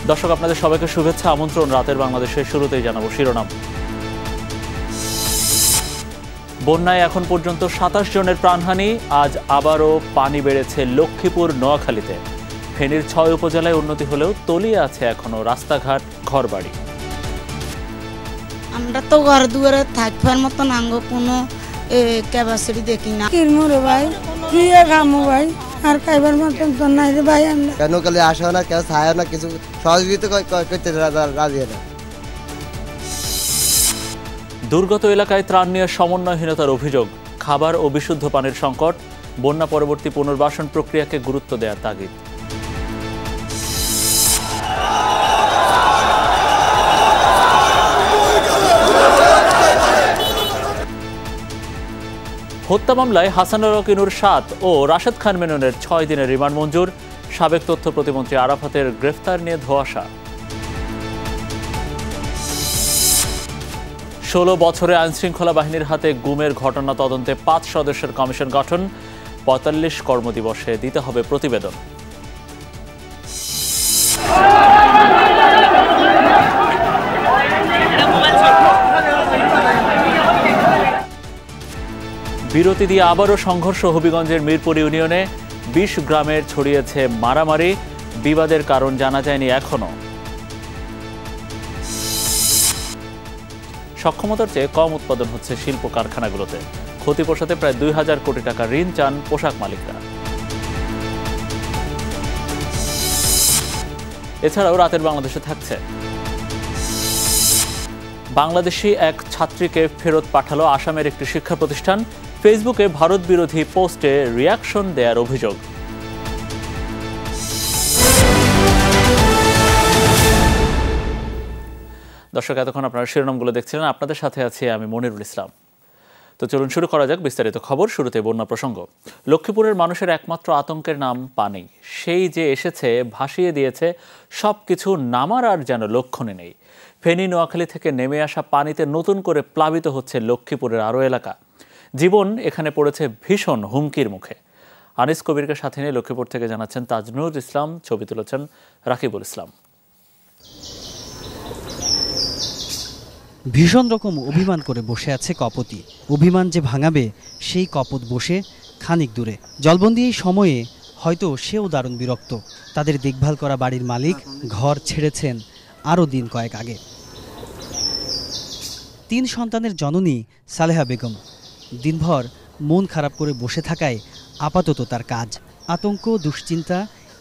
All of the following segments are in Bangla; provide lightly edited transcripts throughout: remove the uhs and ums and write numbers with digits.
দর্শক, আপনাদের সবাইকে শুভেচ্ছা, আমন্ত্রণ। রাতের বাংলাদেশের শুরুতেই জানাবো শিরোনাম। বন্যায় এখন পর্যন্ত ২৭ জনের প্রাণহানি। আজ আবারও পানি বেড়েছে লক্ষ্মীপুর, নোয়াখালীতে। ফেনীর ৬ উপজেলায় উন্নতি হলেও তলিয়ে আছে এখনো রাস্তাঘাট, ঘরবাড়ি। আমরা তো ঘর দুয়ারে থাকবার মতন আঙ্গ কোনো ক্যাপাসিটি দেখি না। কিরমুরে ভাই কি কামু ভাই আর খাইবার মতন তো নাই রে ভাই। আমরা কেন কালে আসে না, কেউ চায় না, কিছু সহযোগিতা করতে রাজি না। দুর্গত এলাকায় ত্রাণ নিয়ে সমন্বয়হীনতার অভিযোগ। খাবার ও বিশুদ্ধ পানির সংকট। বন্যা পরবর্তী পুনর্বাসন প্রক্রিয়াকে গুরুত্ব দেওয়ার তাগিদ। হত্যা মামলায় হাসানুর রকিনুর ৭ ও রাশেদ খান মেননের ৬ দিনের রিমান্ড মঞ্জুর। সাবেক তথ্য প্রতিমন্ত্রী আরাফাতের গ্রেফতার নিয়ে ধোঁয়াশা। ১৬ বছরে আইনশৃঙ্খলা বাহিনীর হাতে গুমের ঘটনা তদন্তে ৫ সদস্যের কমিশন গঠন। ৪৫ কর্মদিবসে দিতে হবে প্রতিবেদন। বিরতি দিয়ে আবারও সংঘর্ষ হবিগঞ্জের মিরপুর ইউনিয়নে। ২০ গ্রামের ছড়িয়েছে মারামারি। বিবাদের কারণ জানা যায়নি এখনো। সক্ষমতার চেয়ে কম উৎপাদন হচ্ছে শিল্প কারখানাগুলোতে। ক্ষতি পোষাতে প্রায় ২,০০০ কোটি টাকা ঋণ চান পোশাক মালিকরা। এছাড়াও রাতের বাংলাদেশে থাকছে, বাংলাদেশি এক ছাত্রীকে ফেরত পাঠালো আসামের একটি শিক্ষা প্রতিষ্ঠান। ফেসবুকে ভারত বিরোধী পোস্টে রিয়াকশন দেওয়ার অভিযোগ। দর্শক, এতক্ষণ আপনারা শিরোনামগুলো দেখছিলেন। আপনাদের সাথে আছি আমি মনিরুল ইসলাম। তো চলুন শুরু করা যাক বিস্তারিত খবর। শুরুতে বন্যা প্রসঙ্গ। লক্ষ্মীপুরের মানুষের একমাত্র আতঙ্কের নাম পানি। সেই যে এসেছে, ভাসিয়ে দিয়েছে সবকিছু, নামার আর যেন লক্ষণে নেই। ফেনী, নোয়াখালী থেকে নেমে আসা পানিতে নতুন করে প্লাবিত হচ্ছে লক্ষ্মীপুরের আরও এলাকা। জীবন এখানে পড়েছে ভীষণ হুমকির মুখে। আনিস কবিরকে সাথে নিয়ে লক্ষ্মীপুর থেকে জানাচ্ছেন তাজনুর ইসলাম, ছবি তুলেছেন রাকিবুল ইসলাম। ভীষণ রকম অভিমান করে বসে আছে কপতি। অভিমান যে ভাঙাবে সেই কপত বসে খানিক দূরে। জলবন্দি এই সময়ে হয়তো সেও দারুণ বিরক্ত। তাদের দেখভাল করা বাড়ির মালিক ঘর ছেড়েছেন আরও দিন কয়েক আগে। ৩ সন্তানের জননী সালেহা বেগম দিনভর মন খারাপ করে বসে থাকায় আপাতত তার কাজ। আতঙ্ক, দুশ্চিন্তা,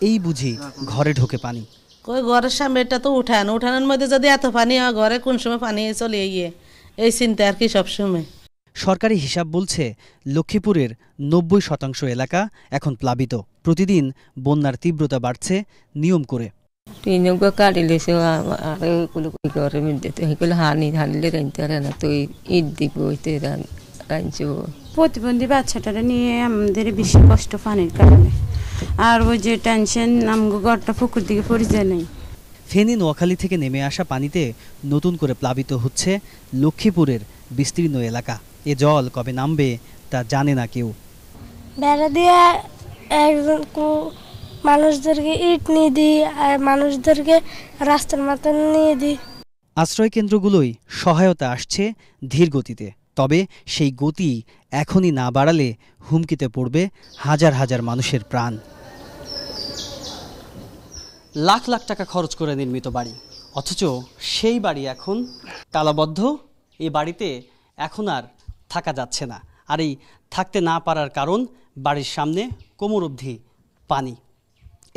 এই বুঝি ঘরে ঢোকে পানি। কই ঘরের সামনে এটা তো উঠানের মধ্যে যদি এত পানি হয়, ঘরে কোন সময় পানি চলে গিয়ে, এই চিন্তা আর কি সবসময়। সরকারি হিসাব বলছে লক্ষ্মীপুরের ৯০% এলাকা এখন প্লাবিত। প্রতিদিন বন্যার তীব্রতা বাড়ছে নিয়ম করে। প্রতিবন্ধী বাচ্চাটারা নিয়ে আমাদের বেশি কষ্ট পানির কারণে, আর ওই যে টেনশন, আমগো ঘরটা পুকুর দিকে পড়ে যায় নাই। ফেনী, নোয়াখালী থেকে নেমে আসা পানিতে নতুন করে প্লাবিত হচ্ছে লক্ষ্মীপুরের বিস্তীর্ণ এলাকা। এ জল কবে নামবে তা জানে না কেউ। বেড়া দিয়ে একজন মানুষদেরকে ইট নিয়ে দিই, আর মানুষদেরকে রাস্তার মাথায় নিয়ে দিই। আশ্রয় কেন্দ্রগুলোই সহায়তা আসছে ধীর গতিতে। তবে সেই গতি এখনই না বাড়ালে হুমকিতে পড়বে হাজার হাজার মানুষের প্রাণ। লাখ লাখ টাকা খরচ করে নির্মিত বাড়ি, অথচ সেই বাড়ি এখন তালাবদ্ধ। এই বাড়িতে এখন আর থাকা যাচ্ছে না। আর এই থাকতে না পারার কারণ বাড়ির সামনে কোমর অবধি পানি।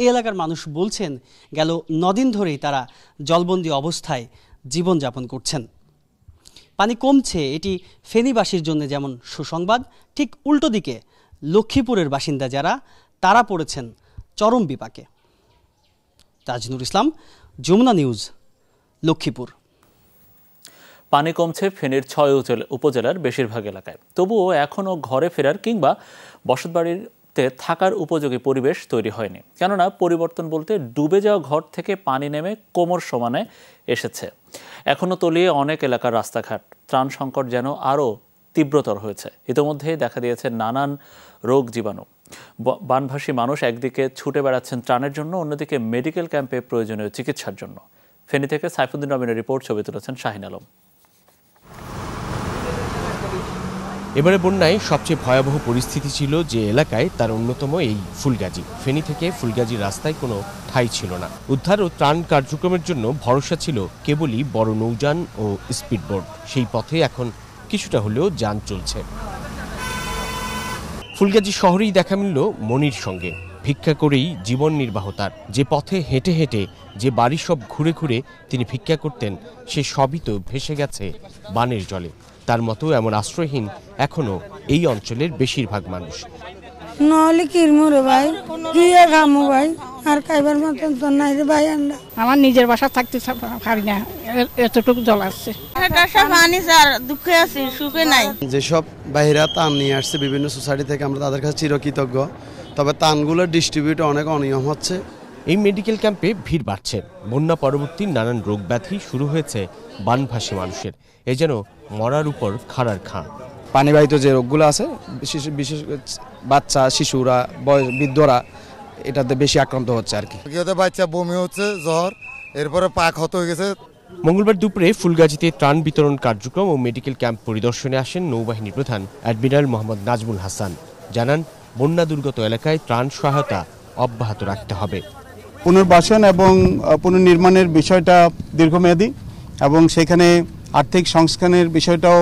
এই এলাকার মানুষ বলছেন গেল 9 দিন ধরেই তারা জলবন্দী অবস্থায় জীবনযাপন করছেন। পানি কমছে, এটি ফেনীবাসীর জন্য যেমন সুসংবাদ, ঠিক উল্টো দিকে লক্ষ্মীপুরের বাসিন্দা যারা, তারা পড়েছেন চরম বিপাকে। তাজনুর ইসলাম, যমুনা নিউজ, লক্ষ্মীপুর। পানি কমছে ফেনীর ৬ উপজেলার বেশিরভাগ এলাকায়। তবুও এখনও ঘরে ফেরার কিংবা বসতবাড়িতে থাকার উপযোগী পরিবেশ তৈরি হয়নি। কেননা পরিবর্তন বলতে ডুবে যাওয়া ঘর থেকে পানি নেমে কোমর সমানে এসেছে। এখনও তলিয়ে অনেক এলাকার রাস্তাঘাট। ত্রাণ সংকট যেন আরও তীব্রতর হয়েছে। ইতোমধ্যেই দেখা দিয়েছে নানান রোগ জীবাণু। বানভাসী মানুষ একদিকে ছুটে বেড়াচ্ছেন ত্রাণের জন্য, অন্যদিকে মেডিকেল ক্যাম্পে প্রয়োজনীয় চিকিৎসার জন্য। ফেনী থেকে সাইফুদ্দিন রবিনের রিপোর্ট, ছবি তুলেছেন শাহিন আলম। এবারে বন্যায় সবচেয়ে ভয়াবহ পরিস্থিতি ছিল যে এলাকায়, তার অন্যতম এই ফুলগাজী। ফেনী থেকে ফুলগাজীর রাস্তায় কোনো ঠাঁই ছিল না। উদ্ধার ও ত্রাণ কার্যক্রমের জন্য ভরসা ছিল কেবলই বড় নৌযান ও স্পিডবোট। সেই পথে এখন কিছুটা হলেও যান চলছে। ফুলগাজী শহরেই দেখা মিলল মনির সঙ্গে। ভিক্ষা করেই জীবন নির্বাহ তার। যে পথে হেঁটে হেঁটে, যে বাড়ি সব ঘুরে ঘুরে তিনি ভিক্ষা করতেন, সে সবই তো ভেসে গেছে বানের জলে। তার মতো এমন আশ্রয়হীন এখনো এই অঞ্চলের বেশিরভাগ মানুষ। নহলে কিরমুরে ভাই কি খামো ভাই, আর খাইবার মতন তো নাই রে ভাই। আমার নিজের বাসা থাকতে পারি না, এতটুকু জল আসছে। দুঃখে আছি, সুখে নাই। যেসব বাইরা তান নিয়ে আসছে বিভিন্ন সোসাইটি থেকে, আমরা তাদের কাছে চিরকৃতজ্ঞ। তবে তানগুলো ডিস্ট্রিবিউট অনেক অনিয়ম হচ্ছে। এই মেডিকেল ক্যাম্পে ভিড় বাড়ছে। বন্যা পরবর্তী নানান রোগ ব্যাধি শুরু হয়েছে বানভাসী মানুষের। এ যেন মরার উপর খাড়ার খাঁ। পানিবাহিত যে রোগগুলো আছে, বিশেষ বাচ্চা, শিশুরা, বৃদ্ধরা এটাতে বেশি আক্রান্ত হচ্ছে আর কি। বাচ্চা বমি হচ্ছে, জ্বর, এরপরে পা ক্ষত হয়ে গেছে। মঙ্গলবার দুপুরে ফুলগাজীতে ত্রাণ বিতরণ কার্যক্রম ও মেডিকেল ক্যাম্প পরিদর্শনে আসেন নৌবাহিনী প্রধান অ্যাডমিরাল মোহাম্মদ নাজমুল হাসান। জানান, বন্যা দুর্গত এলাকায় ত্রাণ সহায়তা অব্যাহত রাখতে হবে। পুনর্বাসন এবং পুনর্নির্মাণের বিষয়টা দীর্ঘমেয়াদী এবং সেখানে আর্থিক সংস্কারের বিষয়টাও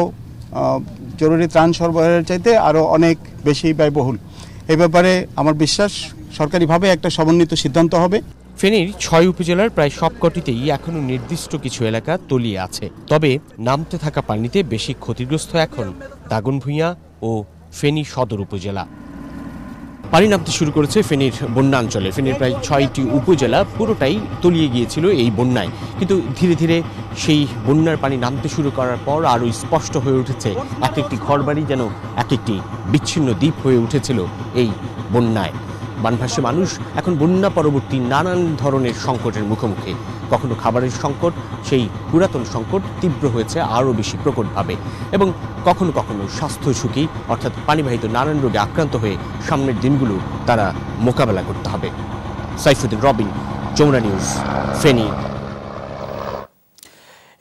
জরুরি ত্রাণ সরবরাহের চাইতে আরও অনেক বেশি ব্যয়বহুল। এই ব্যাপারে আমার বিশ্বাস সরকারিভাবে একটা সমন্বিত সিদ্ধান্ত হবে। ফেনীর 6 উপজেলার প্রায় সবকটিতেই এখনো নির্দিষ্ট কিছু এলাকা তলিয়ে আছে। তবে নামতে থাকা পানিতে বেশি ক্ষতিগ্রস্ত এখন দাগনভূঞা ও ফেনী সদর উপজেলা। পানি নামতে শুরু করেছে ফেনীর বন্যাঞ্চলে। ফেনীর প্রায় 6টি উপজেলা পুরোটাই তলিয়ে গিয়েছিল এই বন্যায়, কিন্তু ধীরে ধীরে সেই বন্যার পানি নামতে শুরু করার পর আরও স্পষ্ট হয়ে উঠেছে এক একটি ঘরবাড়ি যেন এক একটি বিচ্ছিন্ন দ্বীপ হয়ে উঠেছিল এই বন্যায়। বানভাসী মানুষ এখন বন্যা পরবর্তী নানান ধরনের সংকটের মুখোমুখি। কখনো খাবারের সংকট, সেই পুরাতন সংকট তীব্র হয়েছে আরও বেশি প্রকটভাবে, এবং কখনো কখনো স্বাস্থ্য ঝুঁকি অর্থাৎ পানিবাহিত নানান রোগে আক্রান্ত হয়ে সামনের দিনগুলো তারা মোকাবেলা করতে হবে। সাইফুদ্দিন রবিন, যমুনা নিউজ, ফেনী।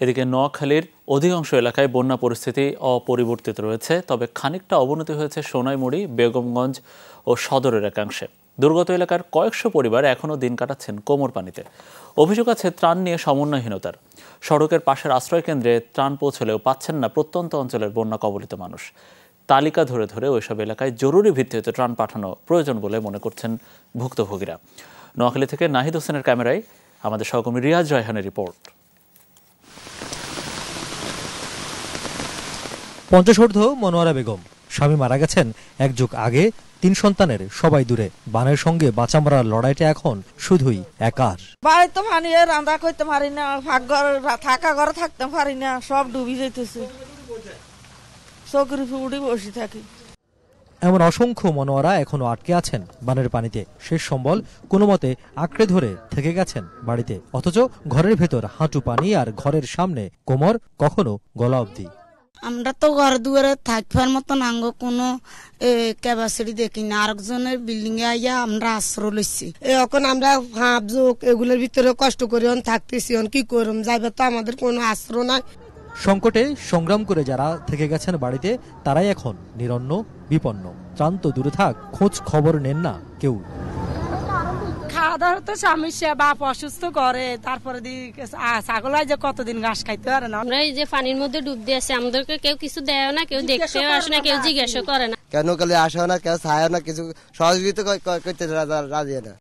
এদিকে নোয়াখালীর অধিকাংশ এলাকায় বন্যা পরিস্থিতি অপরিবর্তিত রয়েছে, তবে খানিকটা অবনতি হয়েছে সোনাইমুড়ি, বেগমগঞ্জ ও সদরের একাংশে। দুর্গত এলাকার কয়েকশো পরিবার এখনও দিন কাটাচ্ছেন কোমর পানিতে। অভিযোগ আছে ত্রাণ নিয়ে সমন্বয়হীনতার। সড়কের পাশের আশ্রয়কেন্দ্রে ত্রাণ পৌঁছলেও পাচ্ছেন না প্রত্যন্ত অঞ্চলের বন্যা কবলিত মানুষ। তালিকা ধরে ধরে ওইসব এলাকায় জরুরি ভিত্তিতে ত্রাণ পাঠানো প্রয়োজন বলে মনে করছেন ভুক্তভোগীরা। নোয়াখালী থেকে নাহিদ হোসেনের ক্যামেরায় আমাদের সহকর্মী রিয়াজ রায়হানের রিপোর্ট। 50 মনোয়ারা বেগম। স্বামী মারা গেছেন 1 যুগ আগে। 3 সন্তানের সবাই দূরে। বানের সঙ্গে বাঁচা মরার লড়াইটা এখন শুধুই একার। বাড়িতে পানি রান্না করতে পারি না, থাকা ঘরে থাকতে পারি না, সব ডুবি যাইতেছে, চৌকি উঠে বসে থাকি। এমন অসংখ্য মনোয়ারা এখনো আটকে আছেন বানের পানিতে। শেষ সম্বল কোনো মতে আঁকড়ে ধরে থেকে গেছেন বাড়িতে, অথচ ঘরের ভেতর হাঁটু পানি আর ঘরের সামনে কোমর, কখনো গলা অবধি। আমরা তো ঘর দুয়ারে থাকবার মতন আঙ্গ কোনো ক্যাপাসিটি দেখি না। আরেকজনের বিল্ডিং এ আইয়া আমরা আশ্রয় লইছি। এখন আমরা হাঁপ জোক এগুলোর ভিতরে কষ্ট করে থাকতেছি, কি করুম, যাইবে তো আমাদের কোনো আশ্রয় নাই। সংকটে সংগ্রাম করে যারা থেকে গেছেন বাড়িতে, তারাই এখন নিরন্ন, বিপন্ন। ত্রাণ তো দূরে থাক, খোঁজ খবর নেন না কেউ। খাওয়া দাওয়ার তো সমস্যা, বাপ অসুস্থ করে, তারপরে ছাগল যে কতদিন ঘাস খাইতে পারে না। আমরা এই যে পানির মধ্যে ডুব দিয়েছে, আমাদেরকে কেউ কিছু দেয় না, কেউ দেখতেও আসে না, কেউ জিজ্ঞাসা করে না, কেন কালে আসে না, কেউ ছায় না, কিছু সহযোগিতা করতে রাজি না।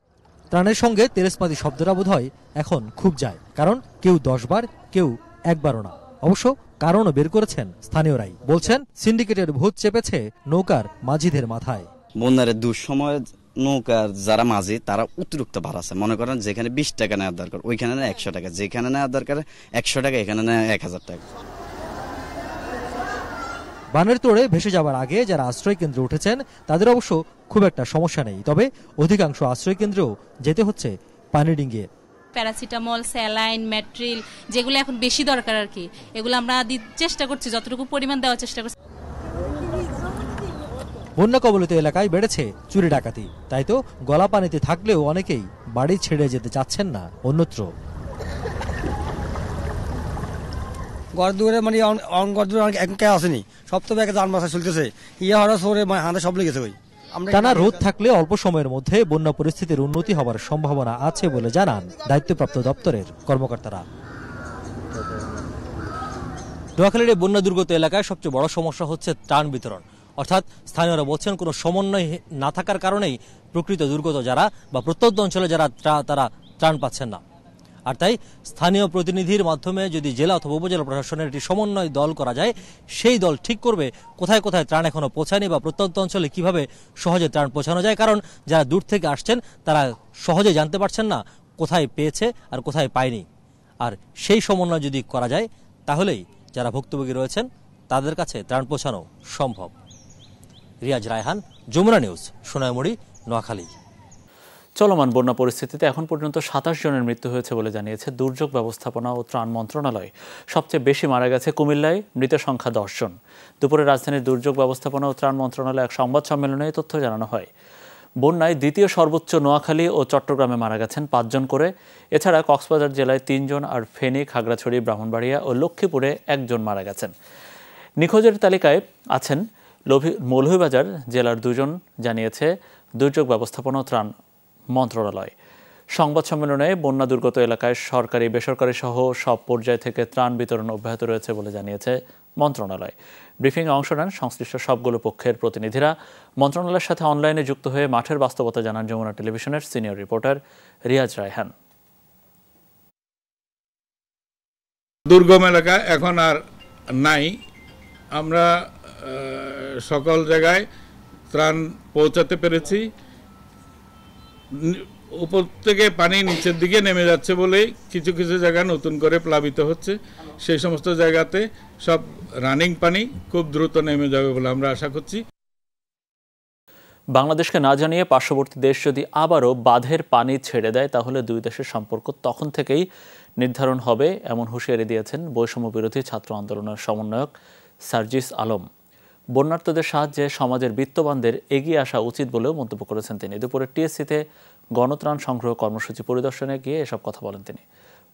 ত্রাণের সঙ্গে তেরেসমাদি শব্দটা বোধ হয় এখন খুব যায়, কারণ কেউ 10 বার, কেউ একবারও না। অবশ্য কারণও বের করেছেন স্থানীয়রাই। বলছেন সিন্ডিকেটের ভূত চেপেছে নৌকার মাঝিদের মাথায়। বন্যার দুঃসময় নৌকার যারা মাঝি তারা অতিরিক্ত বাড়াচ্ছে। মনে করেন যেখানে 20 টাকা নেওয়ার দরকার ওইখানে নেয় 100 টাকা, যেখানে নেওয়ার দরকার 100 টাকা এখানে নেয় 1000 টাকা। বানের তোড়ে ভেসে যাওয়ার আগে যারা আশ্রয় কেন্দ্রে উঠেছেন তাদের অবশ্য খুব একটা সমস্যা নেই, তবে অধিকাংশ আশ্রয় কেন্দ্রেও যেতে হচ্ছে পানি ডিঙ্গিয়ে। প্যারাসিটামল, স্যালাইন, ম্যাট্রিল যেগুলো এখন বেশি দরকার আর কি, এগুলো আমরা চেষ্টা করছি, যতটুকু পরিমাণ দেওয়ার চেষ্টা করছি। বন্যা কবলিত এলাকায় বেড়েছে চুরি ডাকাতি, তাই তো গলা পানিতে থাকলেও অনেকেই বাড়ি ছেড়ে যেতে চাচ্ছেন না অন্যত্র। ঘর দুয়ারে মানে ঘর দুয়ারে এখন কে আসেনি, সব তো ব্যাগে যান বাসা চলতেছে, ইয়ে হওয়ার সরে হাতে সব লেগেছে। ওই টানা রোদ থাকলে অল্প সময়ের মধ্যে বন্যা পরিস্থিতির উন্নতি হবার সম্ভাবনা আছে বলে জানান দায়িত্বপ্রাপ্ত দপ্তরের কর্মকর্তারা। নোয়াখালীর এই বন্যা দুর্গত এলাকায় সবচেয়ে বড় সমস্যা হচ্ছে ত্রাণ বিতরণ। অর্থাৎ স্থানীয়রা বলছেন কোনো সমন্বয় না থাকার কারণেই প্রকৃত দুর্গত যারা বা প্রত্যন্ত অঞ্চলে যারা তারা ত্রাণ পাচ্ছেন না। আর তাই স্থানীয় প্রতিনিধির মাধ্যমে যদি জেলা অথবা উপজেলা প্রশাসনের একটি সমন্বয় দল করা যায়, সেই দল ঠিক করবে কোথায় কোথায় ত্রাণ এখনো পৌঁছায়নি বা প্রত্যন্ত অঞ্চলে কিভাবে সহজে ত্রাণ পৌঁছানো যায়। কারণ যারা দূর থেকে আসছেন তারা সহজে জানতে পারছেন না কোথায় পেয়েছে আর কোথায় পায়নি। আর সেই সমন্বয় যদি করা যায় তাহলেই যারা ভুক্তভোগী রয়েছেন তাদের কাছে ত্রাণ পৌঁছানো সম্ভব। রিয়াজ রায়হান, যমুনা নিউজ, সোনাইমুড়ি, নোয়াখালী। চলমান বন্যা পরিস্থিতিতে এখন পর্যন্ত 27 জনের মৃত্যু হয়েছে বলে জানিয়েছে দুর্যোগ ব্যবস্থাপনা ও ত্রাণ মন্ত্রণালয়। সবচেয়ে বেশি মারা গেছে কুমিল্লায়, মৃতের সংখ্যা 10 জন। দুপুরে রাজধানীর দুর্যোগ ব্যবস্থাপনা ও ত্রাণ মন্ত্রণালয়ে এক সংবাদ সম্মেলনে এই তথ্য জানানো হয়। বন্যায় দ্বিতীয় সর্বোচ্চ নোয়াখালী ও চট্টগ্রামে মারা গেছেন 5 জন করে। এছাড়া কক্সবাজার জেলায় 3 জন, আর ফেনী, খাগড়াছড়ি, ব্রাহ্মণবাড়িয়া ও লক্ষ্মীপুরে 1 জন মারা গেছেন। নিখোঁজের তালিকায় আছেন মৌলভীবাজার জেলার 2 জন, জানিয়েছে দুর্যোগ ব্যবস্থাপনা ও ত্রাণ মন্ত্রণালয়। সংবাদ সম্মেলনে বন্যা দুর্গত এলাকায় সরকারি বেসরকারি সহ সব পর্যায় থেকে ত্রাণ বিতরণ অব্যাহত রয়েছে বলে জানিয়েছে মন্ত্রণালয়। ব্রিফিংয়ে অংশ নেন সংশ্লিষ্ট সবগুলো পক্ষের প্রতিনিধিরা। মন্ত্রণালয়ের সাথে অনলাইনে যুক্ত হয়ে মাঠের বাস্তবতা জানান যমুনা টেলিভিশনের সিনিয়র রিপোর্টার রিয়াজ রায়হান। দুর্গম এলাকা এখন আর নাই, আমরা সকল জায়গায় ত্রাণ পৌঁছাতে পেরেছি। উপর থেকে পানি নিচের দিকে নেমে যাচ্ছে বলেই কিছু কিছু জায়গা নতুন করে প্লাবিত হচ্ছে। সেই সমস্ত জায়গাতে সব রানিং পানি খুব দ্রুত নেমে যাবে বলে আমরা আশা করছি। বাংলাদেশকে না জানিয়ে পার্শ্ববর্তী দেশ যদি আবারও বাঁধের পানি ছেড়ে দেয় তাহলে দুই দেশের সম্পর্ক তখন থেকেই নির্ধারণ হবে, এমন হুঁশিয়ারি দিয়েছেন বৈষম্য বিরোধী ছাত্র আন্দোলনের সমন্বয়ক সার্জিস আলম। বন্যার্তদের সাহায্যে সমাজের বিত্তবানদের এগিয়ে আসা উচিত বলেও মন্তব্য করেছেন তিনি। দুপুরে টিএসসিতে গণত্রাণ সংগ্রহ কর্মসূচি পরিদর্শনে গিয়ে এসব কথা বলেন তিনি।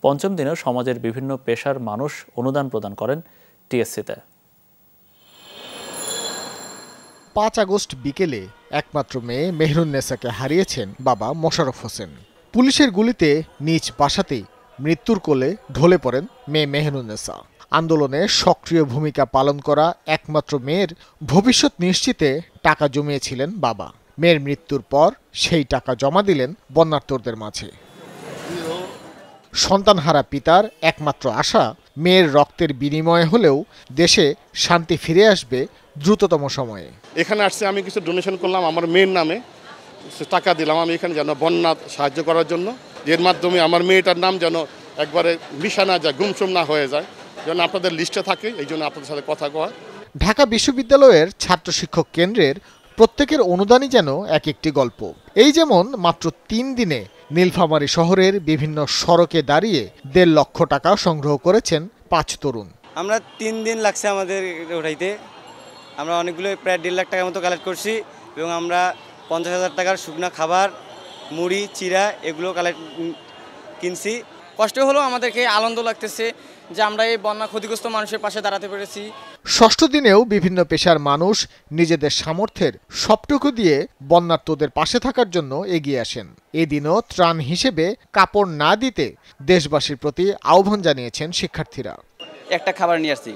পঞ্চম দিনেও সমাজের বিভিন্ন পেশার মানুষ অনুদান প্রদান করেন টিএসসিতে। 5 আগস্ট বিকেলে একমাত্র মেয়ে মেহরুন্নেসাকে হারিয়েছেন বাবা মোশাররফ হোসেন। পুলিশের গুলিতে নিজ বাসাতেই মৃত্যুর কোলে ঢলে পড়েন মেয়ে মেহরুন্নেসা। আন্দোলনে সক্রিয় ভূমিকা পালন করা একমাত্র মেয়ের ভবিষ্যৎ নিশ্চিতে টাকা জমিয়েছিলেন বাবা। মেয়ের মৃত্যুর পর সেই টাকা জমা দিলেন বন্যার্তদের মাঝে। সন্তানহারা পিতার একমাত্র আশা মেয়ের রক্তের বিনিময়ে হলেও দেশে শান্তি ফিরে আসবে দ্রুততম সময়ে। এখানে আসছে, আমি কিছু ডোনেশন করলাম আমার মেয়ের নামে, টাকা দিলাম আমি এখানে যেন বন্যা সাহায্য করার জন্য, এর মাধ্যমে আমার মেয়েটার নাম যেন একবারে মিশা না যায়, গুমসুম না হয়ে যায়, যেন আপনাদের লিস্টে থাকে। এই জন্য আপনাদের সাথে কথা কওয়া। ঢাকা বিশ্ববিদ্যালয়ের ছাত্র শিক্ষক কেন্দ্রের প্রত্যেকের অনুদানই যেন এক একটি গল্প। এই যেমন মাত্র 3 দিনে নীলফামারী শহরের বিভিন্ন সড়কে দাঁড়িয়ে 1.5 লক্ষ টাকা সংগ্রহ করেছেন 5 তরুণ। আমরা 3 দিন লাগছে আমাদের উঠাইতে। আমরা অনেকগুলো প্রায় 1.5 লাখ টাকার মতো কালেক্ট করছি এবং আমরা 50,000 টাকার শুকনা খাবার, মুড়ি, চিরা এগুলো কিনছি। কষ্ট হলেও আমাদেরকে আনন্দ লাগতেছে যে আমরা এই বন্যা ক্ষতিগ্রস্ত মানুষের পাশে দাঁড়াতে পেরেছি। 6ষ্ঠ দিনেও বিভিন্ন পেশার মানুষ নিজেদের সামর্থ্যের সবটুকু দিয়ে বন্যার্তদের পাশে থাকার জন্য এগিয়ে আসেন। এদিনও ত্রাণ হিসেবে কাপড় না দিতে দেশবাসীর প্রতি আহ্বান জানিয়েছেন শিক্ষার্থীরা। একটা খাবার নিয়ে আসছি,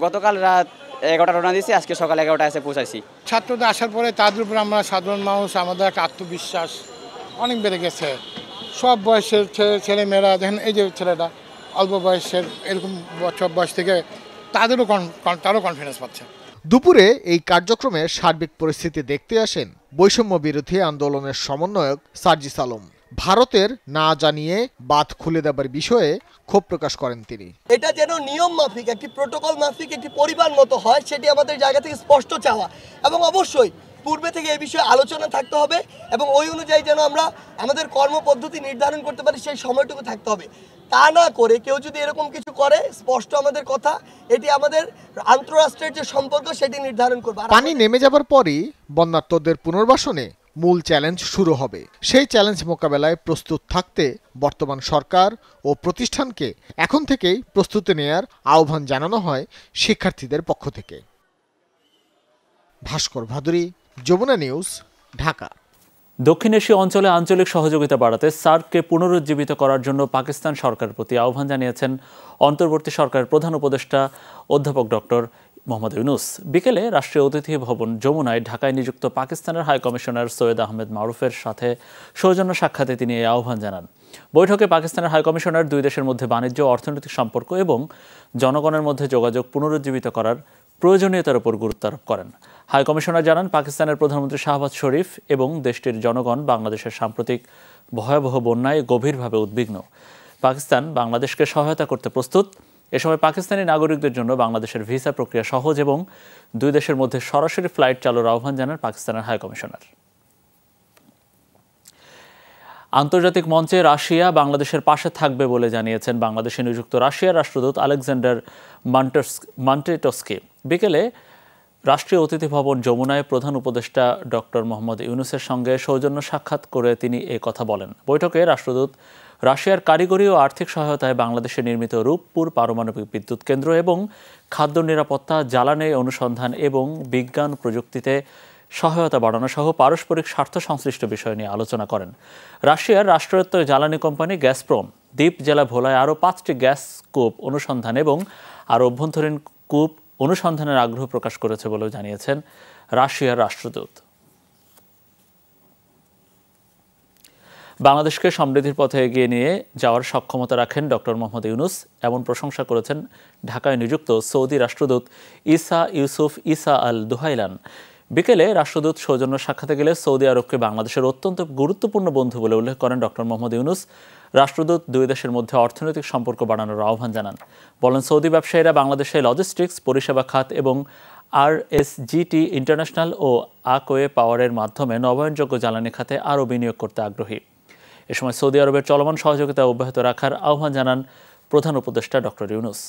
গতকাল রাত 11টা রওনা দিয়েছি, আজকে সকাল 11টা এসে পৌঁছাইছি। ছাত্রদের আসার পরে তাদের উপরে আমরা সাধারণ মানুষ, আমাদের একটা আত্মবিশ্বাস অনেক বেড়ে গেছে। সব বয়সের ছেলে মেয়েরা, দেখেন এই যে ছেলেটা অল্প বয়সের, এরকম বছর বয়স থেকে তারও কনফিডেন্স পাচ্ছে। দুপুরে এই কার্যক্রমের সার্বিক পরিস্থিতি দেখতে আসেন বৈষম্য বিরোধী আন্দোলনের সমন্বয়ক সার্জিস আলম। ভারতের না জানিয়ে বাঁধ খুলে দেবার বিষয়ে ক্ষোভ প্রকাশ করেন তিনি। এটা যেন নিয়ম মাফিক, একটি প্রোটোকল মাফিক, একটি পরিবার মতো হয়, সেটি আমাদের জায়গা থেকে স্পষ্ট চাওয়া। এবং অবশ্যই পূর্বে থেকে এই বিষয়ে আলোচনা থাকতে হবে এবং ওই অনুযায়ী যেন আমরা আমাদের কর্মপদ্ধতি নির্ধারণ করতে পারি, সেই সময়টুকু থাকতে হবে। তা না করে কেউ যদি এরকম কিছু করে, স্পষ্ট আমাদের কথা, এটি আমাদের আন্তঃরাষ্ট্রের যে সম্পর্ক সেটি নির্ধারণ করবে। পানি নেমে যাবার পরই বন্যার্তদের পুনর্বাসনে মূল চ্যালেঞ্জ শুরু হবে। সেই চ্যালেঞ্জ মোকাবেলায় প্রস্তুত থাকতে বর্তমান সরকার ও প্রতিষ্ঠানকে এখন থেকেই প্রস্তুতি নেয়ার আহ্বান জানানো হয় শিক্ষার্থীদের পক্ষ থেকে। ভাস্কর ভাদুরী, যমুনা নিউজ, ঢাকা। দক্ষিণ এশীয় অঞ্চলে আঞ্চলিক সহযোগিতা বাড়াতে সার্ককে পুনরুজ্জীবিত করার জন্য পাকিস্তান সরকারের প্রতি আহ্বান জানিয়েছেন অন্তর্বর্তী সরকারের প্রধান উপদেষ্টা অধ্যাপক ডক্টর মোহাম্মদ ইউনুস। বিকেলে রাষ্ট্রীয় অতিথি ভবন যমুনায় ঢাকায় নিযুক্ত পাকিস্তানের হাই কমিশনার সৈয়দ আহমেদ মারুফের সাথে সৌজন্য সাক্ষাতে তিনি এই আহ্বান জানান। বৈঠকে পাকিস্তানের হাই কমিশনার দুই দেশের মধ্যে বাণিজ্য, অর্থনৈতিক সম্পর্ক এবং জনগণের মধ্যে যোগাযোগ পুনরুজ্জীবিত করার প্রয়োজনীয়তার উপর গুরুত্ব আরোপ করেন। হাই কমিশনার জানান, পাকিস্তানের প্রধানমন্ত্রী শাহবাজ শরীফ এবং দেশটির জনগণ বাংলাদেশের সাম্প্রতিক ভয়াবহ বন্যায় গভীরভাবে উদ্বিগ্ন। পাকিস্তান বাংলাদেশকে সহায়তা করতে প্রস্তুত। এ সময় পাকিস্তানি নাগরিকদের জন্য বাংলাদেশের ভিসা প্রক্রিয়া সহজ এবং দুই দেশের মধ্যে সরাসরি ফ্লাইট চালুর আহ্বান জানান পাকিস্তানের হাই কমিশনার। আন্তর্জাতিক মঞ্চে রাশিয়া বাংলাদেশের পাশে থাকবে বলে জানিয়েছেন বাংলাদেশে নিযুক্ত রাশিয়ার রাষ্ট্রদূত আলেকজান্ডার মান্টেটস্কি। বিকেলে রাষ্ট্রীয় অতিথি ভবন যমুনায় প্রধান উপদেষ্টা ডক্টর মোহাম্মদ ইউনুসের সঙ্গে সৌজন্য সাক্ষাৎ করে তিনি এই কথা বলেন। বৈঠকে রাষ্ট্রদূত রাশিয়ার কারিগরি ও আর্থিক সহায়তায় বাংলাদেশে নির্মিত রূপপুর পারমাণবিক বিদ্যুৎ কেন্দ্র এবং খাদ্য নিরাপত্তা, জ্বালানি অনুসন্ধান এবং বিজ্ঞান প্রযুক্তিতে সহায়তা বাড়ানো সহ পারস্পরিক স্বার্থ সংশ্লিষ্ট বিষয় নিয়ে আলোচনা করেন। রাশিয়ার রাষ্ট্রায়ত্ত জ্বালানি কোম্পানি গ্যাসপ্রম দ্বীপ জেলা ভোলায় আরও 5টি গ্যাস কূপ অনুসন্ধান এবং আরও অভ্যন্তরীণ কূপ অনুসন্ধানের আগ্রহ প্রকাশ করেছে বলেও জানিয়েছেন রাশিয়ার রাষ্ট্রদূত। বাংলাদেশকে সমৃদ্ধির পথে এগিয়ে নিয়ে যাওয়ার সক্ষমতা রাখেন ডক্টর মোহাম্মদ ইউনুস, এমন প্রশংসা করেছেন ঢাকায় নিযুক্ত সৌদি রাষ্ট্রদূত ইউসুফ ইসা আল দুহাইলান। বিকেলে রাষ্ট্রদূত সৌজন্য সাক্ষাতে গেলে সৌদি আরবকে বাংলাদেশের অত্যন্ত গুরুত্বপূর্ণ বন্ধু বলে উল্লেখ করেন ডক্টর মোহাম্মদ ইউনুস। রাষ্ট্রদূত দুই দেশের মধ্যে অর্থনৈতিক সম্পর্ক বাড়ানোর আহ্বান জানান। বলেন, সৌদি ব্যবসায়ীরা বাংলাদেশে লজিস্টিক্স, পরিষেবা খাত এবং আরএসজিটি ইন্টারন্যাশনাল ও আকোয়ে পাওয়ারের মাধ্যমে নবায়নযোগ্য জ্বালানি খাতে আরও বিনিয়োগ করতে আগ্রহী। এ সময় সৌদি আরবের চলমান সহযোগিতা অব্যাহত রাখার আহ্বান জানান প্রধান উপদেষ্টা ডক্টর ইউনুস।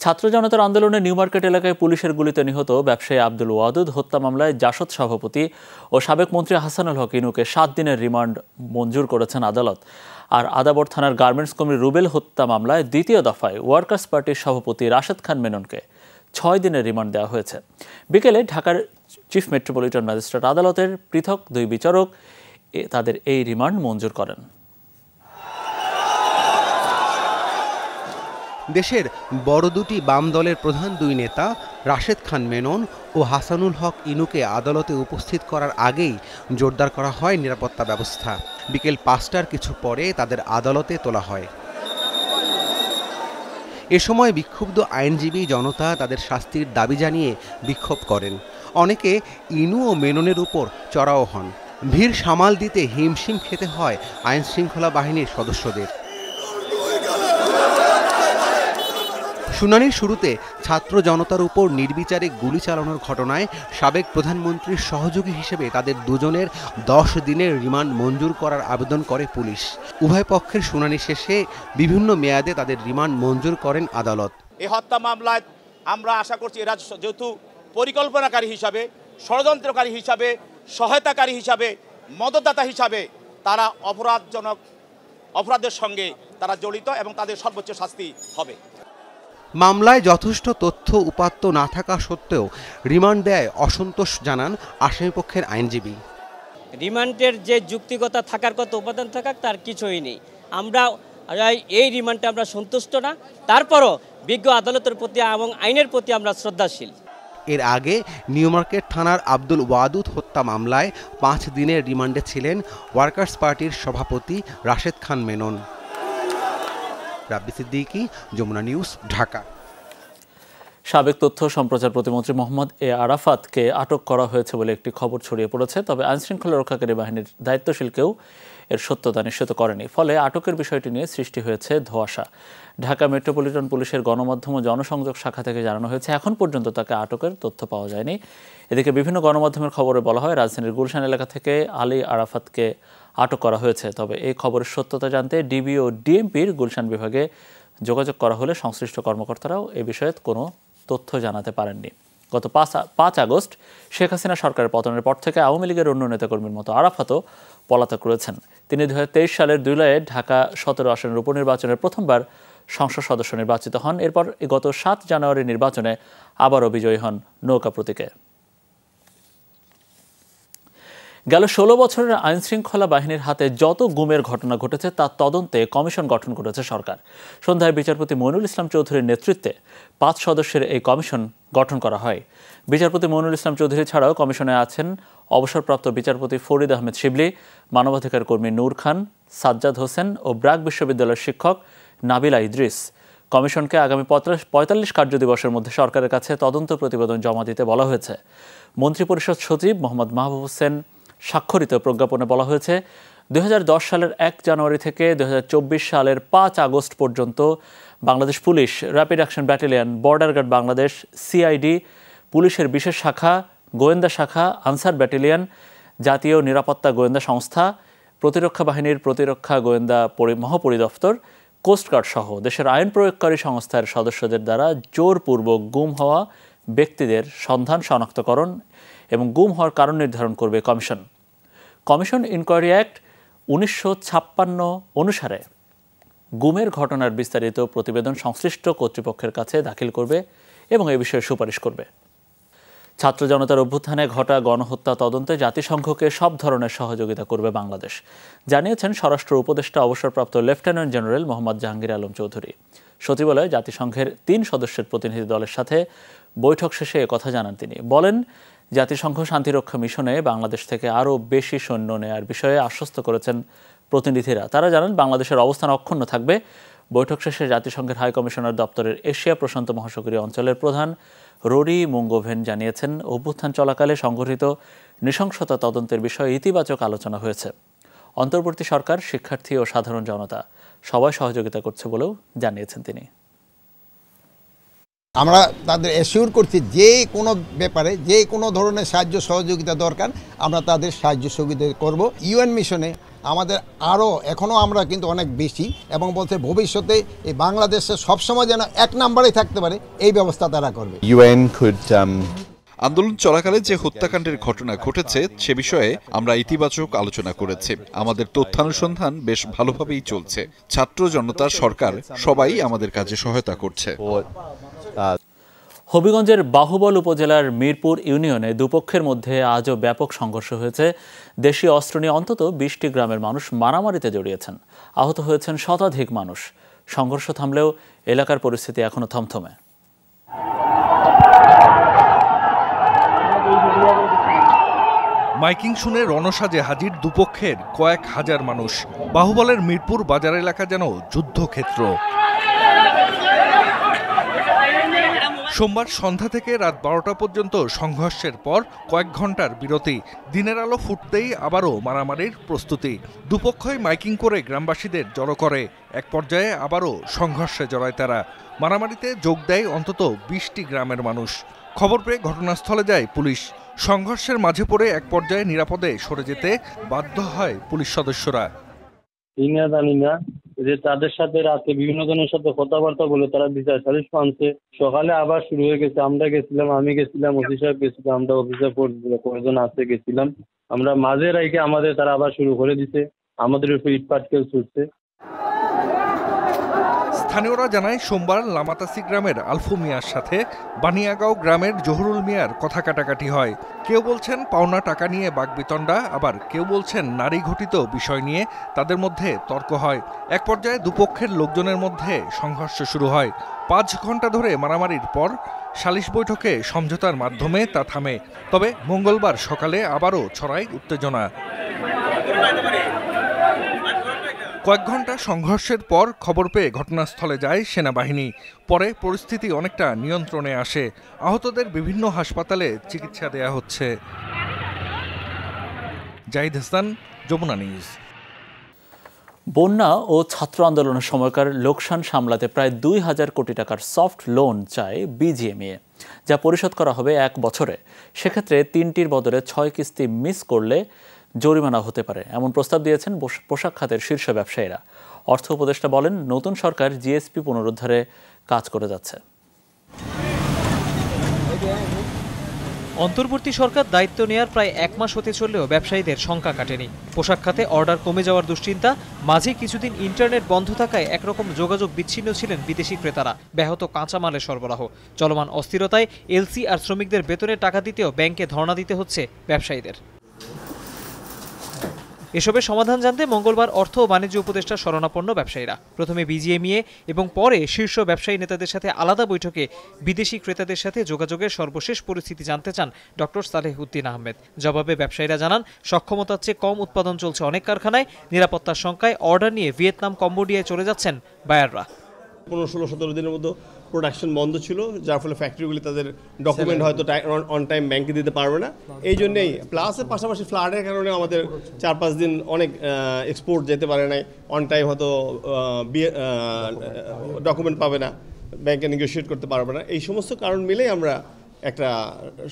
ছাত্র জনতার আন্দোলনে নিউ মার্কেট এলাকায় পুলিশের গুলিতে নিহত ব্যবসায়ী আব্দুল ওয়াদুদ হত্যা মামলায় জাসদ সভাপতি ও সাবেক মন্ত্রী হাসানুল হক ইনুকে 7 দিনের রিমান্ড মঞ্জুর করেছেন আদালত। আর আদাবর থানার গার্মেন্টস কর্মী রুবেল হত্যা মামলায় দ্বিতীয় দফায় ওয়ার্কার্স পার্টির সভাপতি রাশেদ খান মেননকে 6 দিনের রিমান্ড দেওয়া হয়েছে। বিকেলে ঢাকার চিফ মেট্রোপলিটন ম্যাজিস্ট্রেট আদালতের পৃথক 2 বিচারক তাদের এই রিমান্ড মঞ্জুর করেন। দেশের বড় দুটি বাম দলের প্রধান 2 নেতা রাশেদ খান মেনন ও হাসানুল হক ইনুকে আদালতে উপস্থিত করার আগেই জোরদার করা হয় নিরাপত্তা ব্যবস্থা। বিকেল 5টার কিছু পরে তাদের আদালতে তোলা হয়। এ সময় বিক্ষুব্ধ আইনজীবী জনতা তাদের শাস্তির দাবি জানিয়ে বিক্ষোভ করেন। অনেকে ইনু ও মেননের উপর চড়াও হন। ভিড় সামাল দিতে হিমশিম খেতে হয় আইনশৃঙ্খলা বাহিনীর সদস্যদের। শুনানির শুরুতে ছাত্র জনতার উপর নির্বিচারে গুলি চালানোর ঘটনায় সাবেক প্রধানমন্ত্রীর সহযোগী হিসেবে তাদের দুজনের 10 দিনের রিমান্ড মঞ্জুর করার আবেদন করে পুলিশ। উভয় পক্ষের শুনানি শেষে বিভিন্ন মেয়াদে তাদের রিমান্ড মঞ্জুর করেন আদালত। এই হত্যা মামলায় আমরা আশা করছি এরা যেহেতু পরিকল্পনাকারী হিসাবে, ষড়যন্ত্রকারী হিসাবে, সহায়তাকারী হিসাবে, মদতদাতা হিসাবে তারা অপরাধের সঙ্গে তারা জড়িত এবং তাদের সর্বোচ্চ শাস্তি হবে। মামলায় যথেষ্ট তথ্য উপাত্ত না থাকা সত্ত্বেও রিমান্ড দেয় অসন্তোষ জানান আসামিপক্ষের আইনজীবী। রিমান্ডের যে যুক্তিগতা থাকার কথা উপাদান থাকার তার কিছুই নেই। আমরা এই রিমান্ডে আমরা সন্তুষ্ট না, তারপরও বিজ্ঞ আদালতের প্রতি এবং আইনের প্রতি আমরা শ্রদ্ধাশীল। এর আগে নিউ মার্কেট থানার আব্দুল ওয়াদুদ হত্যা মামলায় 5 দিনের রিমান্ডে ছিলেন ওয়ার্কার্স পার্টির সভাপতি রাশেদ খান মেনন। রাব্বি সিদ্দিকী, যমুনা নিউজ, ঢাকা। সাবেক তথ্য সম্প্রচার প্রতিমন্ত্রী মোহাম্মদ এ আরাফাতকে আটক করা হয়েছে বলে একটি খবর ছড়িয়ে পড়েছে, তবে আইনশৃঙ্খলা রক্ষাকারী বাহিনীর দায়িত্বশীল কেউ এর সত্যতা নিশ্চিত করেনি। ফলে আটকের বিষয়টি নিয়ে সৃষ্টি হয়েছে ধোঁয়াশা। ঢাকা মেট্রোপলিটন পুলিশের গণমাধ্যম ও জনসংযোগ শাখা থেকে জানানো হয়েছে, এখন পর্যন্ত তাকে আটকের তথ্য পাওয়া যায়নি। এদিকে বিভিন্ন গণমাধ্যমের খবরে বলা হয় রাজধানীর গুলশান এলাকা থেকে আলী আরাফাতকে আটক করা হয়েছে। তবে এই খবরের সত্যতা জানতে ডিবি ও ডিএমপির গুলশান বিভাগে যোগাযোগ করা হলে সংশ্লিষ্ট কর্মকর্তারাও এ বিষয়ে কোনো তথ্য জানাতে পারেননি। গত 5 আগস্ট শেখ হাসিনা সরকারের পতনের পর থেকে আওয়ামী লীগের অন্য নেতাকর্মীর মতো আরাফাতও পলাতক রয়েছেন। তিনি 2023 সালের 2 জুলাইয়ে ঢাকা 17 আসনের উপনির্বাচনের প্রথমবার সংসদ সদস্য নির্বাচিত হন। এরপর গত 7 জানুয়ারি নির্বাচনে আবারও বিজয়ী হন নৌকা প্রতীকে। গেল 16 বছরের আইনশৃঙ্খলা বাহিনীর হাতে যত গুমের ঘটনা ঘটেছে তার তদন্তে কমিশন গঠন করেছে সরকার। সন্ধ্যায় বিচারপতি মইনুল ইসলাম চৌধুরীর নেতৃত্বে 5 সদস্যের এই কমিশন গঠন করা হয়। বিচারপতি মইনুল ইসলাম চৌধুরী ছাড়াও কমিশনে আছেন অবসরপ্রাপ্ত বিচারপতি ফরিদ আহমেদ শিবলি, মানবাধিকার কর্মী নূর খান, সাজ্জাদ হোসেন ও ব্র্যাক বিশ্ববিদ্যালয়ের শিক্ষক নাবিলা ইদ্রিস। কমিশনকে আগামী 45 কার্যদিবসের মধ্যে সরকারের কাছে তদন্ত প্রতিবেদন জমা দিতে বলা হয়েছে। মন্ত্রিপরিষদ সচিব মোহাম্মদ মাহবুব হোসেন স্বাক্ষরিত প্রজ্ঞাপনে বলা হয়েছে 2010 সালের 1 জানুয়ারি থেকে 2024 সালের 5 আগস্ট পর্যন্ত Bangladesh police, rapid action battalion, border guard Bangladesh, CID, পুলিশের বিশেষ শাখা, গোয়েন্দা শাখা, আনসার ব্যাটালিয়ন, জাতীয় নিরাপত্তা গোয়েন্দা সংস্থা, প্রতিরক্ষা বাহিনীর প্রতিরক্ষা গোয়েন্দা মহাপরিদপ্তর, কোস্টগার্ড সহ দেশের আইন প্রয়োগকারী সংস্থার সদস্যদের দ্বারা জোরপূর্বক গুম হওয়া ব্যক্তিদের সন্ধান শনাক্তকরণ এবং গুম হওয়ার কারণ নির্ধারণ করবে কমিশন। কমিশন ইনকোয়ারি অ্যাক্ট 1956 অনুসারে গুমের ঘটনার বিস্তারিত প্রতিবেদন সংশ্লিষ্ট কর্তৃপক্ষের কাছে দাখিল করবে এবং এ বিষয়ে সুপারিশ করবে। ছাত্র জনতার অভ্যুত্থানে ঘটা গণহত্যা তদন্তে জাতিসংঘকে সব ধরনের সহযোগিতা করবে বাংলাদেশ, জানিয়েছেন স্বরাষ্ট্র উপদেষ্টা অবসরপ্রাপ্ত লেফটেন্যান্ট জেনারেল মোহাম্মদ জাহাঙ্গীর আলম চৌধুরী। সচিবালয়ে জাতিসংঘের 3 সদস্যের প্রতিনিধি দলের সাথে বৈঠক শেষে একথা জানান তিনি। বলেন, জাতিসংঘ শান্তিরক্ষা মিশনে বাংলাদেশ থেকে আরও বেশি সৈন্য নেয়ার বিষয়ে আশ্বস্ত করেছেন প্রতিনিধিরা। তারা জানান বাংলাদেশের অবস্থান অক্ষুণ্ণ থাকবে। বৈঠক শেষে জাতিসংঘের হাই কমিশনার দপ্তরের এশিয়া প্রশান্ত মহাসাগরীয় অঞ্চলের প্রধান রোরি মুঙ্গোভেন জানিয়েছেন, অভ্যুত্থান চলাকালে সংঘটিত নৃশংসতা তদন্তের বিষয়ে ইতিবাচক আলোচনা হয়েছে। অন্তর্বর্তী সরকার, শিক্ষার্থী ও সাধারণ জনতা সবাই সহযোগিতা করছে বলেও জানিয়েছেন তিনি। আমরা তাদের অ্যাসিওর করছি যে কোনো ব্যাপারে যে কোনো ধরনের সাহায্য সহযোগিতা দরকার আমরা তাদের সাহায্য সহযোগিতা করব। ইউএন মিশনে আমাদের এখনও আমরা কিন্তু অনেক বেশি এবং বলতে ভবিষ্যতে এই বাংলাদেশে সবসময় যেন 1 নম্বরেই থাকতে পারে এই ব্যবস্থা তারা করবে। আন্দোলন চলাকালে যে হত্যাকাণ্ডের ঘটনা ঘটেছে সে বিষয়ে আমরা ইতিবাচক আলোচনা করেছি। আমাদের তথ্যানুসন্ধান বেশ ভালোভাবেই চলছে। ছাত্র জনতা, সরকার সবাই আমাদের কাজে সহায়তা করছে। হবিগঞ্জের বাহুবল উপজেলার মিরপুর ইউনিয়নে দুপক্ষের মধ্যে আজও ব্যাপক সংঘর্ষ হয়েছে। দেশীয় অস্ত্র নিয়ে অন্তত 20টি গ্রামের মানুষ মারামারিতে জড়িয়েছেন। আহত হয়েছেন শতাধিক মানুষ। সংঘর্ষ থামলেও এলাকার পরিস্থিতি এখনো থমথমে। মাইকিং শুনে রণসাজে হাজির দুপক্ষের কয়েক হাজার মানুষ। বাহুবলের মিরপুর বাজার এলাকা যেন যুদ্ধক্ষেত্র। সোমবার সন্ধ্যা থেকে রাত 12টা পর্যন্ত সংঘর্ষের পর কয়েক ঘন্টার বিরতি। দিনের আলো ফুটতেই আবারও মারামারির প্রস্তুতি। দুপক্ষই মাইকিং করে গ্রামবাসীদের জড়ো করে। এক পর্যায়ে আবারও সংঘর্ষে জড়ায় তারা। মারামারিতে যোগ দেয় অন্তত 20টি গ্রামের মানুষ। খবর পেয়ে ঘটনাস্থলে যায় পুলিশ। সংঘর্ষের মাঝে পড়ে এক পর্যায়ে নিরাপদে সরে যেতে বাধ্য হয় পুলিশ সদস্যরা। জানি না যে তাদের সাথে রাতে বিভিন্ন জনের সাথে কথাবার্তা বলে তারা বিচার সালিশ আনছে। সকালে আবার শুরু হয়ে গেছে। আমরা গেছিলাম, আমি গেছিলাম, ওসি সাহেব গেছিলাম, আমরা অফিসার কয়েকজন আছে গেছিলাম। আমরা মাঝে রাইকে আমাদের তারা আবার শুরু করে দিছে। আমাদের উপর ইট পাটকেল ছুটছে। স্থানীয়রা জানায় সোমবার লামাতাসি গ্রামের আলফু মিয়ার সাথে বানিয়াগাঁও গ্রামের জহুরুল মিয়ার কথা কাটাকাটি হয়। কেউ বলছেন পাওনা টাকা নিয়ে বাকবিতণ্ডা, আবার কেউ বলছেন নারী ঘটিত বিষয় নিয়ে তাদের মধ্যে তর্ক হয়। এক পর্যায়ে দুপক্ষের লোকজনের মধ্যে সংঘর্ষ শুরু হয়। 5 ঘন্টা ধরে মারামারির পর সালিশ বৈঠকে সমঝোতার মাধ্যমে তা থামে। তবে মঙ্গলবার সকালে আবারও ছড়ায় উত্তেজনা। কয়েক ঘন্টা সংঘর্ষের পর খবর পেয়ে ঘটনাস্থলে যায় সেনাবাহিনী। পরে পরিস্থিতি অনেকটা নিয়ন্ত্রণে আসে। আহতদের বিভিন্ন হাসপাতালে চিকিৎসা দেয়া হচ্ছে। জাহিদ হাসান, যমুনা নিউজ। বন্যা ও ছাত্র আন্দোলনের সময়কার লোকসান সামলাতে প্রায় ২,০০০ কোটি টাকার সফট লোন চায় বিজিএমইএ, যা পরিশোধ করা হবে ১ বছরে। সেক্ষেত্রে ৩টির বদলে ৬ কিস্তি মিস করলে জরিমানা হতে পারে, এমন প্রস্তাব দিয়েছেন পোশাক খাতের শীর্ষ ব্যবসায়ীরা। অর্থ উপদেষ্টা বলেন, নতুন সরকার জিএসপি পুনরুদ্ধারে কাজ করে যাচ্ছে। অন্তর্বর্তী সরকার দায়িত্ব নেয়ার প্রায় ১ মাস হতে চললেও ব্যবসায়ীদের শঙ্কা কাটেনি। পোশাক খাতে অর্ডার কমে যাওয়ার দুশ্চিন্তা, মাঝে কিছুদিন ইন্টারনেট বন্ধ থাকায় একরকম যোগাযোগ বিচ্ছিন্ন ছিলেন বিদেশি ক্রেতারা, ব্যাহত কাঁচামালের সরবরাহ, চলমান অস্থিরতায় এলসি আর শ্রমিকদের বেতনের টাকা দিতেও ব্যাংকে ধর্ণা দিতে হচ্ছে ব্যবসায়ীদের। এসবের সমাধান জানতে মঙ্গলবার অর্থ ও বাণিজ্য উপদেষ্টার শরণাপন্ন ব্যবসায়ীরা। প্রথমে বিজিএমইএ এবং পরে শীর্ষ ব্যবসায়ী নেতাদের সাথে আলাদা বৈঠকে বিদেশি ক্রেতাদের সাথে যোগাযোগের সর্বশেষ পরিস্থিতি জানতে চান ডক্টর সালেহ উদ্দিন আহমেদ। জবাবে ব্যবসায়ীরা জানান, সক্ষমতার চেয়ে কম উৎপাদন চলছে অনেক কারখানায়। নিরাপত্তার শঙ্কায় অর্ডার নিয়ে ভিয়েতনাম, কম্বোডিয়ায় চলে যাচ্ছেন বায়াররা। 15-16-17 দিনের মতো প্রোডাকশন বন্ধ ছিল, যার ফলে ফ্যাক্টরিগুলি তাদের ডকুমেন্ট হয়তো অন টাইম ব্যাংকে দিতে পারবে না। এই জন্যেই প্লাসের পাশাপাশি ফ্লাডের কারণে আমাদের 4-5 দিন অনেক এক্সপোর্ট যেতে পারে নাই, অন টাইম হয়তো ডকুমেন্ট পাবে না, ব্যাংকে নেগোশিয়েট করতে পারবে না। এই সমস্ত কারণ মিলেই আমরা একটা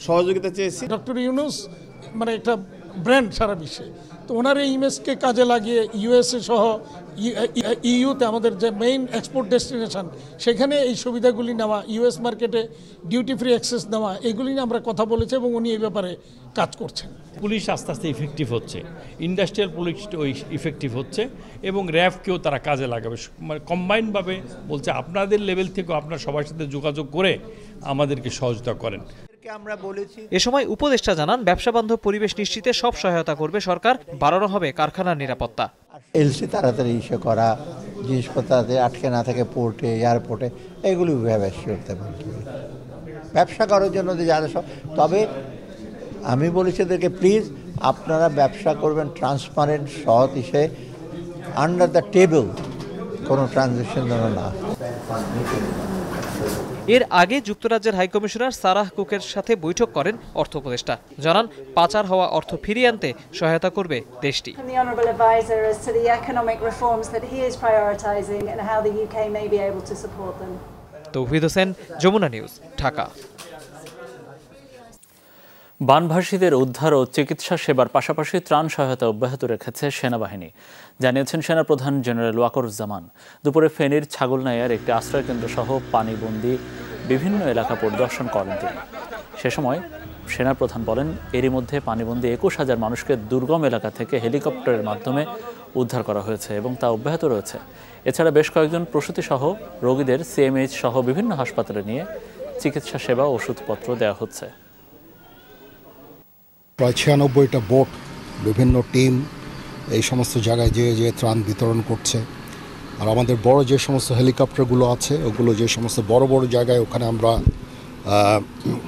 সহযোগিতা চেয়েছি। ডক্টর ইউনূস মানে একটা ব্র্যান্ড সারা বিশ্বে, তো ওনার এই ইমেজকে কাজে লাগিয়ে ইউএসএ সহ ইউতে আমাদের যে মেইন এক্সপোর্ট ডেস্টিনেশন, সেখানে এই সুবিধাগুলি নেওয়া, ইউএস মার্কেটে ডিউটি ফ্রি অ্যাক্সেস নেওয়া, এগুলি নিয়ে আমরা কথা বলেছি এবং উনি এই ব্যাপারে কাজ করছেন। পুলিশ আস্তে আস্তে ইফেক্টিভ হচ্ছে, ইন্ডাস্ট্রিয়াল পুলিশ ইফেক্টিভ হচ্ছে এবং র্যাবকেও তারা কাজে লাগাবে। মানে কম্বাইনভাবে বলছে, আপনাদের লেভেল থেকেও আপনারা সবার সাথে যোগাযোগ করে আমাদেরকে সহযোগিতা করেন। এ সময় উপদেষ্টা জানান, ব্যবসা বান্ধব পরিবেশ নিশ্চিতে সব সহায়তা করবে সরকার, বাড়ানো হবে কারখানার নিরাপত্তা। এলসি তাড়াতাড়ি ইস্যু করা, জিনিসপত্র আটকে না থাকে পোর্টে, এয়ারপোর্টে, এগুলি করতে পারবে ব্যবসা করার জন্য যারা সব। তবে আমি বলেছি এদেরকে, প্লিজ আপনারা ব্যবসা করবেন ট্রান্সপারেন্ট, সৎ হিসেবে, আন্ডার দ্য টেবল, কোনো ট্রানজ্যাকশন যেন না। এর আগে যুক্তরাজ্যের হাইকমিশনার সারাহ কুকের সাথে বৈঠক করেন অর্থ উপদেষ্টা। জানান, পাচার হওয়া অর্থ ফিরিয়ে আনতে সহায়তা করবে দেশটি। তৌহিদ হোসেন, যমুনা নিউজ, ঢাকা। বানভাসীদের উদ্ধার ও চিকিৎসা সেবার পাশাপাশি ত্রাণ সহায়তা অব্যাহত রেখেছে সেনাবাহিনী, জানিয়েছেন সেনাপ্রধান জেনারেল ওয়াকরুজ্জামান। দুপুরে ফেনীর ছাগলনাইয়ার একটি আশ্রয়কেন্দ্র সহ পানিবন্দী বিভিন্ন এলাকা পরিদর্শন করেন তিনি। সে সময় সেনাপ্রধান বলেন, এরই মধ্যে পানিবন্দী ২১,০০০ মানুষকে দুর্গম এলাকা থেকে হেলিকপ্টারের মাধ্যমে উদ্ধার করা হয়েছে এবং তা অব্যাহত রয়েছে। এছাড়া বেশ কয়েকজন প্রসূতিসহ রোগীদের সিএমএইচ সহ বিভিন্ন হাসপাতালে নিয়ে চিকিৎসা সেবা ও ওষুধপত্র দেওয়া হচ্ছে। প্রায় ৯৬টা বোট, বিভিন্ন টিম এই সমস্ত জায়গায় যে ত্রাণ বিতরণ করছে। আর আমাদের বড় যে সমস্ত হেলিকপ্টারগুলো আছে, ওগুলো যে সমস্ত বড় বড় জায়গায়, ওখানে আমরা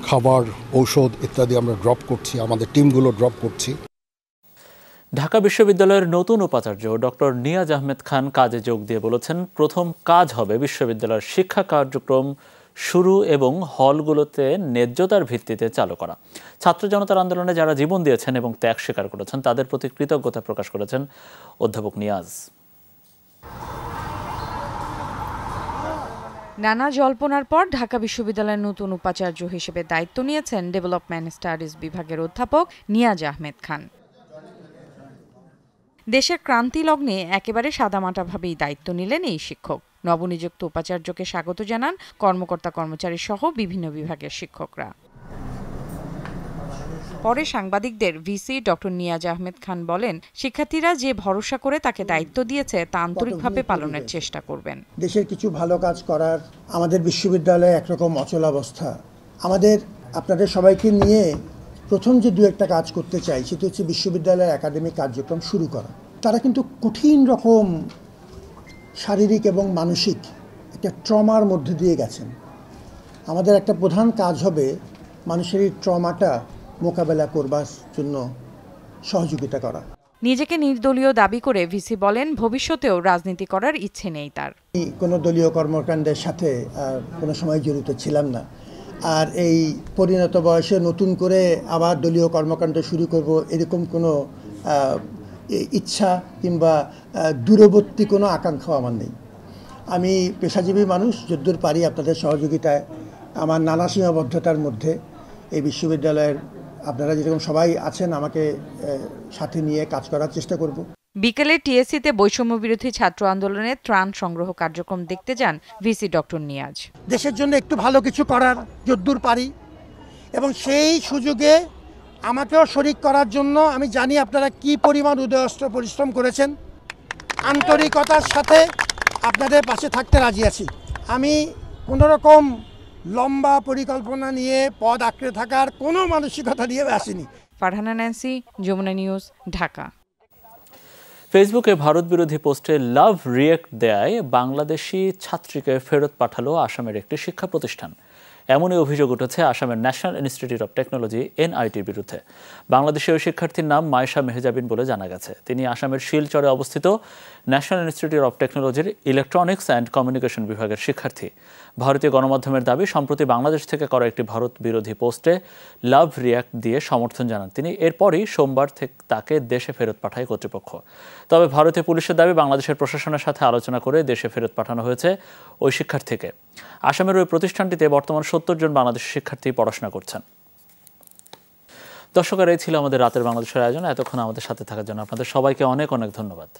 খাবার, ঔষধ ইত্যাদি আমরা ড্রপ করছি, আমাদের টিমগুলো ড্রপ করছি। ঢাকা বিশ্ববিদ্যালয়ের নতুন উপাচার্য ডক্টর নিয়াজ আহমেদ খান কাজে যোগ দিয়ে বলেছেন, প্রথম কাজ হবে বিশ্ববিদ্যালয়ের শিক্ষা কার্যক্রম শুরু এবং হলগুলোতে ন্যায্যতার ভিত্তিতে চালু করা। ছাত্র জনতার আন্দোলনে যারা জীবন দিয়েছেন এবং ত্যাগ স্বীকার করেছেন, তাদের প্রতি কৃতজ্ঞতা প্রকাশ করেছেন অধ্যাপক নিয়াজ। নানা জল্পনার পর ঢাকা বিশ্ববিদ্যালয়ের নতুন উপাচার্য হিসেবে দায়িত্ব নিয়েছেন ডেভেলপমেন্ট স্টাডিজ বিভাগের অধ্যাপক নিয়াজ আহমেদ খান। দেশের ক্রান্তি লগ্নে একেবারে সাদামাটাভাবেই দায়িত্ব নিলেন এই শিক্ষক। নবনিযুক্ত উপাচার্যকে স্বাগত জানান কর্মকর্তা কর্মচারী সহ বিভিন্ন বিভাগের শিক্ষকরা। পরে সাংবাদিকদের ভিসি ডক্টর নিয়াজ আহমেদ খান বলেন, শিক্ষার্থীরা যে ভরসা করে তাকে দায়িত্ব দিয়েছে তা আন্তরিকভাবে পালনের চেষ্টা করবেন। দেশের কিছু ভালো কাজ করার, আমাদের বিশ্ববিদ্যালয়ে একরকম অচলাবস্থা, আমাদের আপনাদের সবাইকে নিয়ে প্রথম যে দু একটা কাজ করতে চাই, সেটা হচ্ছে বিশ্ববিদ্যালয়ের একাডেমিক কার্যক্রম শুরু করা। তারা কিন্তু কঠিন রকম শারীরিক এবং মানসিক একটা ট্রমার মধ্যে দিয়ে গেছেন। আমাদের একটা প্রধান কাজ হবে মানুষের এই ট্রমাটা মোকাবেলা করবার জন্য সহযোগিতা করা। নিজেকে নির্দলীয় দাবি করে ভিসি বলেন ভবিষ্যতেও রাজনীতি করার ইচ্ছে নেই তার। কোনো দলীয় কর্মকাণ্ডের সাথে কোনো সময় জড়িত ছিলাম না, আর এই পরিণত বয়সে নতুন করে আবার দলীয় কর্মকাণ্ড শুরু করব এরকম কোনো ইচ্ছা কিংবা দূরবর্তী কোনো আকাঙ্ক্ষা আমার নেই। আমি পেশাজীবী মানুষ, যদ্দূর পারি আপনাদের সহযোগিতায় আমার নানা সীমাবদ্ধতার মধ্যে এই বিশ্ববিদ্যালয়ের আপনারা যেরকম সবাই আছেন আমাকে সাথে নিয়ে কাজ করার চেষ্টা করব। বিকেলে টিএসসিতে বৈষম্য বিরোধী ছাত্র আন্দোলনের ত্রাণ সংগ্রহ কার্যক্রম দেখতে যান ভিসি ডক্টর নিয়াজ। দেশের জন্য একটু ভালো কিছু করার যদ্দূর পারি এবং সেই সুযোগে আমাকেও শরিক করার জন্য আমি জানি আপনারা কি পরিমাণ উদয়স্ত পরিশ্রম করেছেন। আন্তরিকতার সাথে আপনাদের পাশে থাকতে রাজি আছি। আমি কোনোরকম লম্বা পরিকল্পনা নিয়ে পদ আঁকড়ে থাকার কোনো মানসিকতা নিয়ে আসিনি। ফারহানা ন্যান্সি, যমুনা নিউজ, ঢাকা। ফেসবুকে ভারত বিরোধী পোস্টে লাভ রিয়েক্ট দেয় বাংলাদেশি ছাত্রীকে ফেরত পাঠালো আসামের একটি শিক্ষা প্রতিষ্ঠান। এমনই অভিযোগ উঠেছে আসামের ন্যাশনাল ইনস্টিটিউট অব টেকনোলজি NITর বিরুদ্ধে। বাংলাদেশের ওই শিক্ষার্থীর নাম মায়েশা মেহজাবিন বলে জানা গেছে। তিনি আসামের শিলচরে অবস্থিত ন্যাশনাল ইনস্টিটিউট অব টেকনোলজির ইলেকট্রনিক্স অ্যান্ড কমিউনিকেশন বিভাগের শিক্ষার্থী। ভারতীয় গণমাধ্যমের দাবি, সম্প্রতি বাংলাদেশ থেকে করা একটি ভারত বিরোধী পোস্টে লাভ রিয়াক্ট দিয়ে সমর্থন জানান তিনি। এরপরই সোমবার থেকে তাকে দেশে ফেরত পাঠায় কর্তৃপক্ষ। তবে ভারতীয় পুলিশের দাবি, বাংলাদেশের প্রশাসনের সাথে আলোচনা করে দেশে ফেরত পাঠানো হয়েছে ওই শিক্ষার্থীকে। আসামের ওই প্রতিষ্ঠানটিতে বর্তমান 70 জন বাংলাদেশি শিক্ষার্থী পড়াশোনা করছেন। দর্শকেরা, এই ছিল আমাদের রাতের বাংলাদেশের আয়োজন। এতক্ষণ আমাদের সাথে থাকার জন্য আপনাদের সবাইকে অনেক অনেক ধন্যবাদ।